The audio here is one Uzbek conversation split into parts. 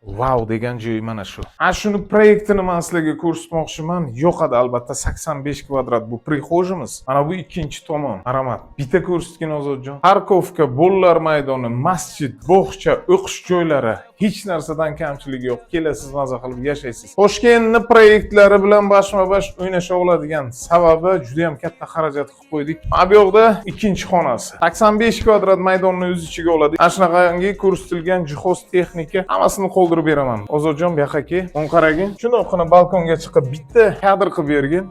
Wow degan joy mana shu. Shuni proyektini men sizlarga ko'rsatmoqchiman. Yo'qadi albatta 85 kvadrat bu prixojimiz. Mana bu ikkinchi tomon. Marhamat. Bitta ko'rsatgan Ozodjon. Parkovka, bolalar maydoni, masjid, bog'cha, o'qish joylari, hech narsadan kamchiligi yo'q. Kelasiz, maza qilib yashaysiz. Toshkentning proyektlari bilan bashma-bash o'ynasha oladigan sababi juda ham katta xarajat qilib qo'ydik. Mana bu yoqda ikkinchi xonasi. 85 kvadrat maydonni o'z ichiga oladi. Ana shunaqangi ko'rsatilgan jihoz, texnika hammasini qoldirib beraman. Ozodjon, bu yoqqa kel. O'n qaragin. Shundoqqina balkonga chiqib bitta kadr qilib bergin.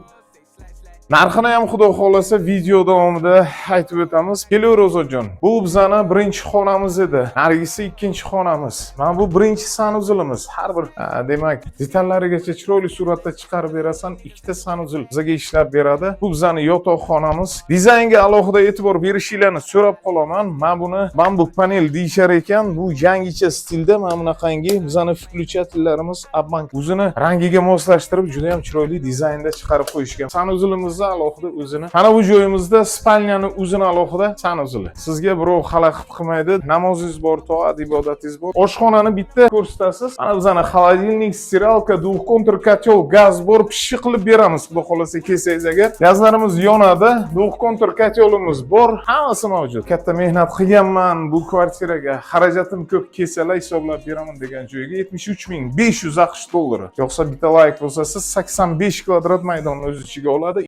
Narxini ham xudo xolasa video davomida aytib o'tamiz. Kelaver Ozodjon. Bu bizani birinchi xonamiz edi. Nargisi ikkinchi xonamiz. Mana bu birinchi sanuzilimiz. Har bir demak, detallarigacha chiroyli suratda chiqarib berasan, ikkita sanuzil bizga ishlab beradi. Bu bizani yotoqxonamiz. Dizaynga alohida e'tibor berishinglarni so'rab qolaman. Men buni bambuk panel deyishar ekan. Bu yangicha stilda mana bunaqangi bizani включательlarimiz Abbank o'zini rangiga moslashtirib juda ham chiroyli dizaynda chiqarib qo'yishgan. Sanuzilimiz alohida o'zini. Mana bu joyimizda spalnyani o'zini alohida sanuzili. Sizga birov xalaqit qilmaydi. Namozingiz bor, toat ibodatingiz bor. Oshxonani bitta ko'rsatasiz. Mana bizani холодильник, stiralka, двухконтур котел, gaz bor, pishiq qilib beramiz. Xudo xolasa kelsangiz agar. Gazlarimiz yonadi, двухконтур kotelimiz bor, hammasi mavjud. Katta mehnat qilganman bu kvartiraga. Xarajatim ko'p kelsalar hisoblab beraman degan joyga 73.500 AQSh dollari. Yo'qsa bitta like bo'lsa siz 85 kvadrat maydonni o'z ichiga oladi.